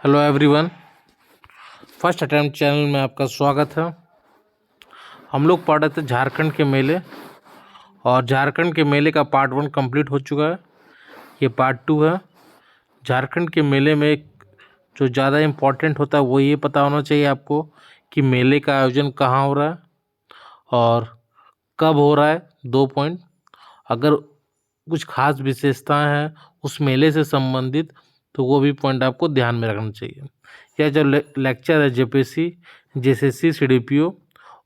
Hello everyone, first attempt channel में आपका स्वागत है। हम लोग पढ़ रहे थे झारखंड के मेले और झारखंड के मेले का पार्ट 1 कंप्लीट हो चुका है। ये पार्ट 2 है। झारखंड के मेले में जो ज़्यादा इम्पोर्टेंट होता है वो ये पता होना चाहिए आपको कि मेले का आयोजन कहाँ हो रहा है और कब हो रहा है। 2 पॉइंट, अगर कुछ खास विशेषताएं हैं उस मेले से संबंधित तो वो भी पॉइंट आपको ध्यान में रखना चाहिए। यह जो लेक्चर है जेपीएससी, जेएसएससी, सीडीपीओ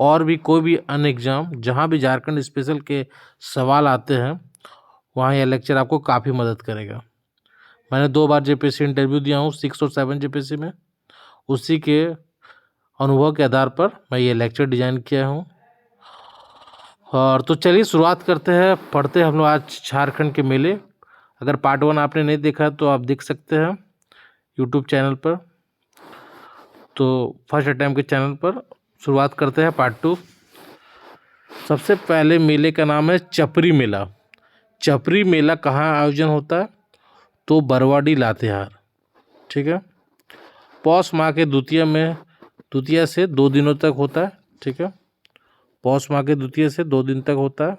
और भी कोई भी अन्य एग्ज़ाम जहां भी झारखंड स्पेशल के सवाल आते हैं वहां यह लेक्चर आपको काफ़ी मदद करेगा। मैंने 2 बार जेपीएससी इंटरव्यू दिया हूं, 6 और 7 जेपीएससी में। उसी के अनुभव के आधार पर मैं ये लेक्चर डिज़ाइन किया हूँ। और तो चलिए शुरुआत करते हैं, पढ़ते हैं हम लोग आज झारखंड के मेले। अगर पार्ट 1 आपने नहीं देखा तो आप देख सकते हैं यूट्यूब चैनल पर। तो फर्स्ट अटैम्प्ट के चैनल पर शुरुआत करते हैं पार्ट 2। सबसे पहले मेले का नाम है चपरी मेला। चपरी मेला कहाँ आयोजन होता है? तो बरवाडी लातेहार, ठीक है। पौष माह के द्वितीया से 2 दिनों तक होता है, ठीक है। पौष माह के द्वितीय से 2 दिन तक होता है।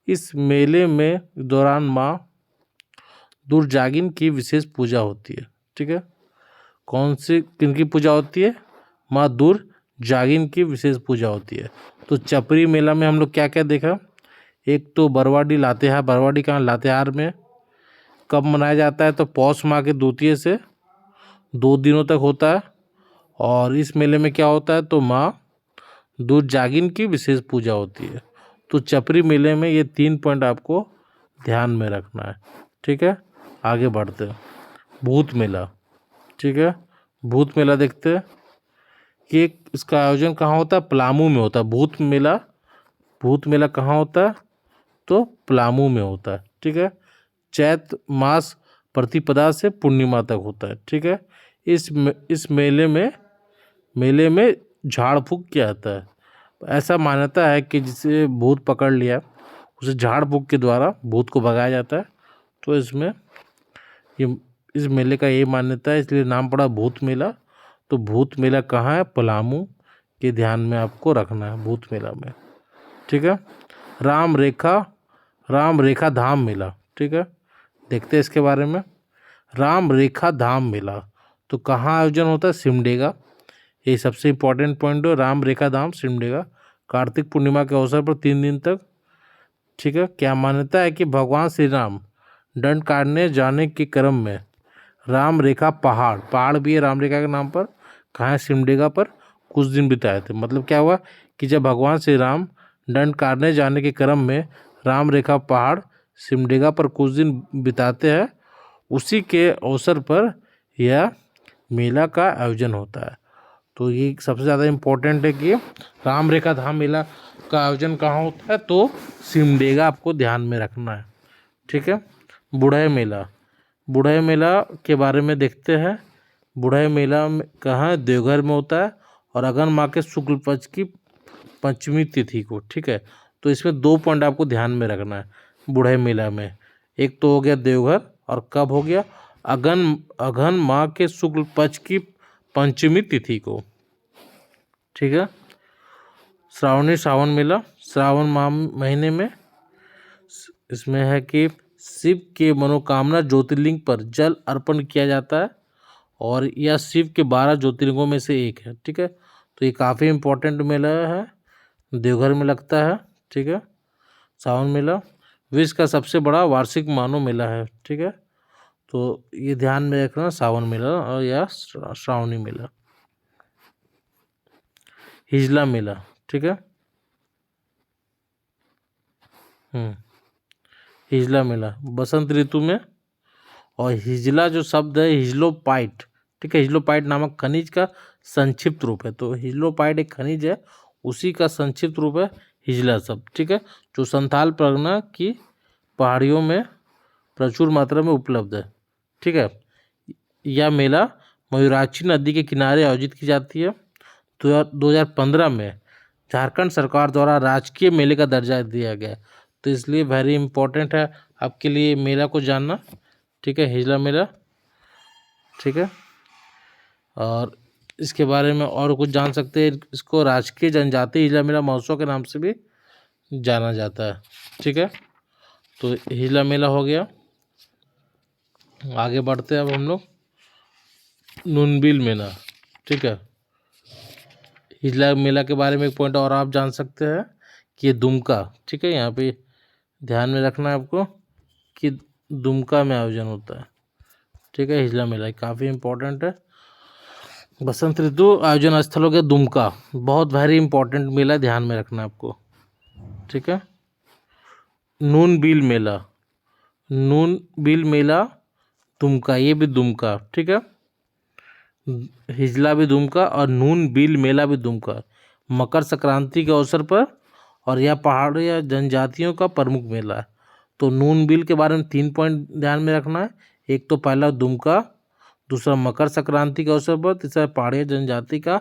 इस मेले में दौरान माँ दुर्जागिन की विशेष पूजा होती है, ठीक है। कौन सी किनकी पूजा होती है? माँ दुर्जागिन की विशेष पूजा होती है। तो चपरी मेला में हम लोग क्या क्या देखा? एक तो बरवाडी लातेहार, बरवाडी कहाँ? लातेहार में। कब मनाया जाता है? तो पौष माह के द्वितीय से 2 दिनों तक होता है। और इस मेले में क्या होता है? तो माँ दुर्जागिन की विशेष पूजा होती है। तो चपरी मेले में ये 3 पॉइंट आपको ध्यान में रखना है, ठीक है। आगे बढ़ते हैं। भूत मेला, ठीक है। भूत मेला देखते हैं कि इसका आयोजन कहाँ होता है? पलामू में होता है। भूत मेला कहाँ होता है? तो पलामू में होता है, ठीक है। चैत्र मास प्रतिपदा से पूर्णिमा तक होता है, ठीक है। इस मेले में झाड़ फूक किया जाता है। ऐसा मान्यता है कि जिसे भूत पकड़ लिया उसे झाड़ फूक के द्वारा भूत को भगाया जाता है। तो इस मेले का ये मान्यता है, इसलिए नाम पड़ा भूत मेला। तो भूत मेला कहाँ है? पलामू के ध्यान में आपको रखना है भूत मेला में, ठीक है। राम रेखा धाम मेला, ठीक है। देखते हैं इसके बारे में। राम रेखा धाम मेला तो कहाँ आयोजन होता है? सिमडेगा। ये सबसे इम्पोर्टेंट पॉइंट है, राम रेखा धाम सिमडेगा। कार्तिक पूर्णिमा के अवसर पर 3 दिन तक, ठीक है। क्या मान्यता है कि भगवान श्री राम दंड काटने जाने के क्रम में राम रेखा पहाड़ भी है राम रेखा के नाम पर, कहाँ है? सिमडेगा पर कुछ दिन बिताए थे। मतलब क्या हुआ कि जब भगवान श्री राम दंड काटने जाने के क्रम में राम रेखा पहाड़ सिमडेगा पर कुछ दिन बिताते हैं, उसी के अवसर पर यह मेला का आयोजन होता है। तो ये सबसे ज़्यादा इम्पोर्टेंट है कि राम रेखा धाम मेला का आयोजन कहाँ होता है? तो सिमडेगा आपको ध्यान में रखना है, ठीक है। बुढ़ई मेला के बारे में देखते हैं। बुढ़ई मेला कहाँ है? देवघर में होता है और अगन माह के शुक्ल पक्ष की 5वीं तिथि को, ठीक है। तो इसमें 2 पॉइंट आपको ध्यान में रखना है बुढ़ई मेला में। एक तो हो गया देवघर और कब हो गया? अगन माह के शुक्ल पक्ष की 5वीं तिथि को, ठीक है। श्रावण मेला श्रावण माह महीने में। इसमें है कि शिव के मनोकामना ज्योतिर्लिंग पर जल अर्पण किया जाता है और यह शिव के 12 ज्योतिर्लिंगों में से एक है, ठीक है। तो ये काफ़ी इम्पोर्टेंट मेला है, देवघर में लगता है, ठीक है। सावन मेला विश्व का सबसे बड़ा वार्षिक मानव मेला है, ठीक है। तो ये ध्यान में रखना, सावन मेला और या श्रावणी मेला। हिजला मेला, ठीक है। हिजला मेला बसंत ऋतु में। और हिजला जो शब्द है हिजलोपाइट, ठीक है। हिजलोपाइट नामक खनिज का संक्षिप्त रूप है। तो हिजलोपाइट एक खनिज है, उसी का संक्षिप्त रूप है हिजला शब्द, ठीक है। जो संथाल परगना की पहाड़ियों में प्रचुर मात्रा में उपलब्ध है, ठीक है। यह मेला मयूराक्षी नदी के किनारे आयोजित की जाती है। तो 2015 में झारखंड सरकार द्वारा राजकीय मेले का दर्जा दिया गया, तो इसलिए वेरी इंपॉर्टेंट है आपके लिए मेला को जानना, ठीक है। हिजला मेला, ठीक है। और इसके बारे में और कुछ जान सकते हैं, इसको राजकीय जनजाति हिजला मेला महोत्सव के नाम से भी जाना जाता है। ठीक है, तो हिजला मेला हो गया। आगे बढ़ते हैं अब हम लोग नूनबिल मेला। ठीक है, हिजला मेला के बारे में एक पॉइंट और आप जान सकते हैं कि ये दुमका, ठीक है, यहाँ पे ध्यान में रखना है आपको कि दुमका में आयोजन होता है। ठीक है, हिजला मेला काफ़ी इम्पोर्टेंट है। बसंत ऋतु आयोजन स्थल हो गया दुमका, बहुत वेरी इंपॉर्टेंट मेला, ध्यान में रखना है आपको। ठीक है, नूनबिल मेला, नूनबिल मेला दुमका, ये भी दुमका। ठीक है, हिजला भी दुमका और नूनबिल मेला भी दुमका, मकर संक्रांति के अवसर पर, और यह पहाड़ी या जनजातियों का प्रमुख मेला है। तो नूनबिल के बारे में 3 पॉइंट ध्यान में रखना है। एक तो पहला दुमका, दूसरा मकर संक्रांति के अवसर पर, तीसरा पहाड़ी जनजाति का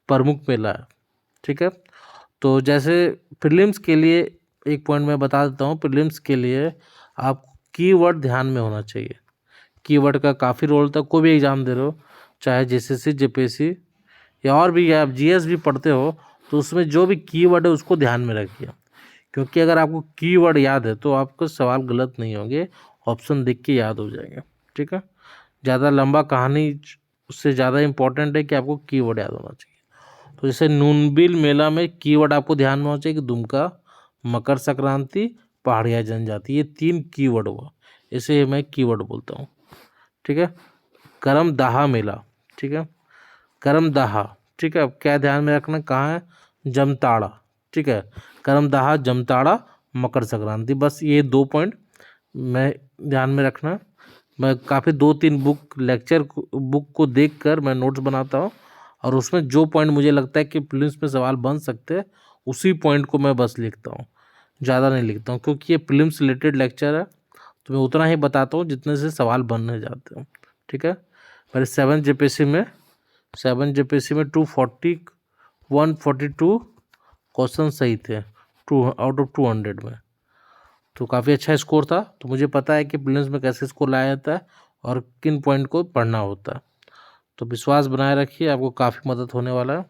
प्रमुख मेला है। ठीक है, तो जैसे प्रीलिम्स के लिए एक पॉइंट मैं बता देता हूँ, प्रीलिम्स के लिए आप कीवर्ड ध्यान में होना चाहिए। कीवर्ड का काफ़ी रोल था, कोई भी एग्ज़ाम दे रहे हो, चाहे जेसीसी, जेपीएससी या और भी आप जीएस भी पढ़ते हो, तो उसमें जो भी कीवर्ड है उसको ध्यान में रखिए, क्योंकि अगर आपको कीवर्ड याद है तो आपको सवाल गलत नहीं होंगे, ऑप्शन देख के याद हो जाएंगे। ठीक है, ज़्यादा लंबा कहानी उससे ज़्यादा इम्पोर्टेंट है कि आपको कीवर्ड याद होना चाहिए। तो जैसे नूनबिल मेला में कीवर्ड आपको ध्यान में होना चाहिए कि दुमका, मकर संक्रांति, पहाड़िया जनजाति, ये 3 कीवर्ड हुआ, इसे मैं कीवर्ड बोलता हूँ। ठीक है, करमदाहा मेला। ठीक है, करमदाहा, ठीक है, अब क्या ध्यान में रखना, कहाँ है, जमताड़ा। ठीक है, करमदाहा, जमताड़ा, मकर संक्रांति, बस ये 2 पॉइंट मैं ध्यान में रखना। मैं काफ़ी 2-3 बुक को देखकर मैं नोट्स बनाता हूँ, और उसमें जो पॉइंट मुझे लगता है कि प्रीलिम्स में सवाल बन सकते हैं उसी पॉइंट को मैं बस लिखता हूँ, ज़्यादा नहीं लिखता हूँ, क्योंकि ये प्रीलिम्स रिलेटेड लेक्चर है, तो मैं उतना ही बताता हूँ जितने से सवाल बनने जाते हैं। ठीक है, मेरे 7 जेपीएससी में 240 142 क्वेश्चन सही थे 2 आउट ऑफ 200 में, तो काफ़ी अच्छा स्कोर था। तो मुझे पता है कि प्रीलिम्स में कैसे स्कोर लाया जाता है और किन पॉइंट को पढ़ना होता है। तो विश्वास बनाए रखिए, आपको काफ़ी मदद होने वाला है।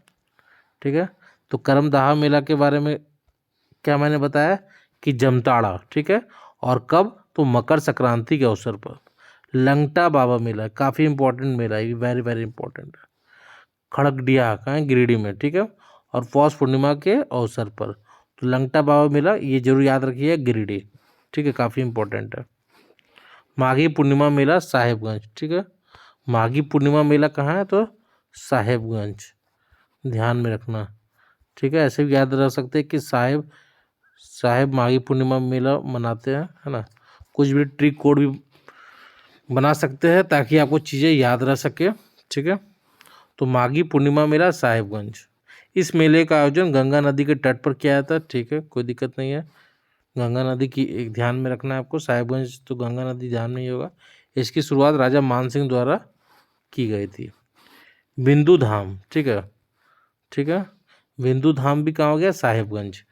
ठीक है, तो करमदाहा मेला के बारे में क्या मैंने बताया कि जमताड़ा, ठीक है, और कब, तो मकर संक्रांति के अवसर पर। लंगटा बाबा मेला काफ़ी इंपॉर्टेंट मेला है, वेरी वेरी इंपॉर्टेंट है, खड़गडिया का है गिरिडीह में। ठीक है, और पौष पूर्णिमा के अवसर पर, तो लंगटा बाबा मेला ये जरूर याद रखिए, गिरिडीह। ठीक है, काफ़ी इंपॉर्टेंट है। माघी पूर्णिमा मेला साहेबगंज। ठीक है, माघी पूर्णिमा मेला कहाँ है, तो साहेबगंज, ध्यान में रखना। ठीक है, ऐसे भी याद रख सकते हैं कि साहेब माघी पूर्णिमा मेला मनाते हैं, है ना। कुछ भी ट्रिक कोड भी बना सकते हैं ताकि आपको चीज़ें याद रह सके। ठीक है, तो माघी पूर्णिमा मेला साहेबगंज, इस मेले का आयोजन गंगा नदी के तट पर किया जाता है। ठीक है, कोई दिक्कत नहीं है, गंगा नदी की एक ध्यान में रखना है आपको, साहेबगंज तो गंगा नदी ध्यान में ही होगा। इसकी शुरुआत राजा मानसिंह द्वारा की गई थी। बिंदु धाम, ठीक है, ठीक है, बिंदु धाम भी कहाँ हो गया, साहेबगंज,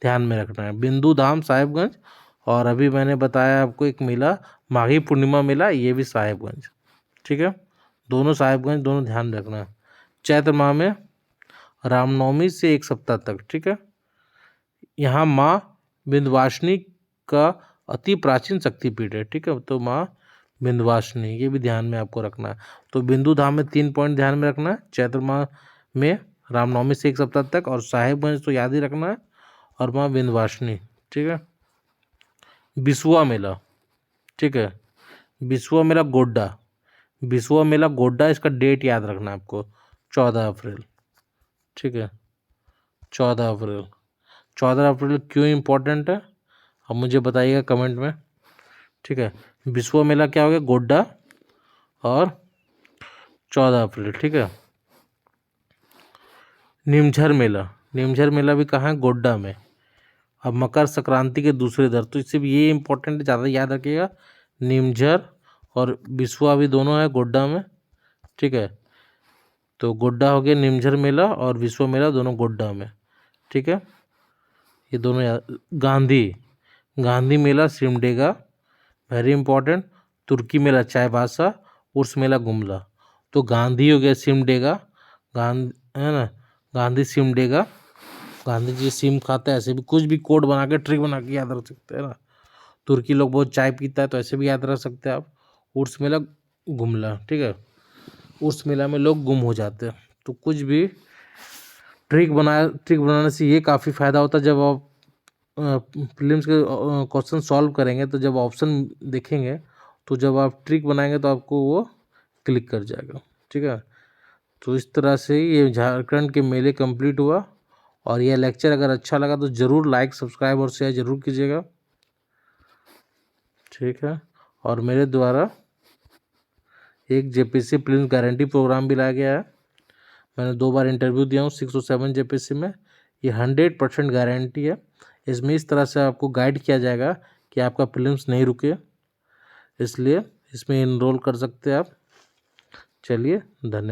ध्यान में रखना है, बिंदु धाम साहेबगंज। और अभी मैंने बताया आपको एक मेला माघी पूर्णिमा मेला, ये भी साहेबगंज। ठीक है, दोनों साहेबगंज, दोनों ध्यान रखना है। चैत्र माह में रामनवमी से 1 सप्ताह तक, ठीक है, यहाँ माँ विंध्यवासिनी का अति प्राचीन शक्तिपीठ है। ठीक है, तो माँ विंध्यवासिनी, ये भी ध्यान में आपको रखना है। तो बिंदु धाम में 3 पॉइंट ध्यान में रखना है, चैत्र माह में रामनवमी से 1 सप्ताह तक, और साहेबगंज तो याद ही रखना है, और माँ विंध्यवासिनी। ठीक है, बिसुआ मेला, ठीक है, बिसुआ मेला गोड्डा, बिसुआ मेला गोड्डा, इसका डेट याद रखना है आपको, 14 अप्रैल। ठीक है, 14 अप्रैल, 14 अप्रैल क्यों इम्पोर्टेंट है, अब मुझे बताइएगा कमेंट में। ठीक है, बिसुआ मेला क्या हो गया, गोड्डा, और 14 अप्रैल। ठीक है, नीमझर मेला, नीमझर मेला भी कहाँ है, गोड्डा में। अब मकर संक्रांति के दूसरे दर, तो इससे भी ये इंपॉर्टेंट है, ज़्यादा याद रखिएगा, नीमझर और बिसुआ भी दोनों है गोड्डा में। ठीक है, तो गोड्डा हो गया नीमझर मेला, और बिसुआ मेला दोनों गोड्डा में। ठीक है, ये दोनों याद। गांधी मेला सिमडेगा, वेरी इंपॉर्टेंट। तुर्की मेला चाईबासा, उर्स मेला गुमला। तो गांधी हो गया सिमडेगा, है ना, गांधी सिमडेगा, गांधी जी सिम खाता है, ऐसे भी कुछ भी कोड बना के ट्रिक बना के याद रख सकते हैं ना। तुर्की लोग बहुत चाय पीता है तो ऐसे भी याद रख सकते हैं आप। उर्स मेला गुमला, ठीक है, उर्स मेला में लोग गुम हो जाते हैं। तो कुछ भी ट्रिक बनाने से ये काफ़ी फ़ायदा होता है। जब आप प्रीलिम्स के क्वेश्चन सॉल्व करेंगे तो जब ऑप्शन देखेंगे तो जब आप ट्रिक बनाएंगे तो आपको वो क्लिक कर जाएगा, ठीक है। तो इस तरह से ये झारखंड के मेले कंप्लीट हुआ। और यह लेक्चर अगर अच्छा लगा तो ज़रूर लाइक, सब्सक्राइब और शेयर ज़रूर कीजिएगा, ठीक है। और मेरे द्वारा एक जेपीसी प्रीलिम्स गारंटी प्रोग्राम भी लाया गया है। मैंने 2 बार इंटरव्यू दिया हूँ 6 और 7 जेपीसी में। ये 100% गारंटी है। इसमें इस तरह से आपको गाइड किया जाएगा कि आपका प्रीलिम्स नहीं रुके, इसलिए इसमें इनरोल कर सकते हैं आप। चलिए, धन्यवाद।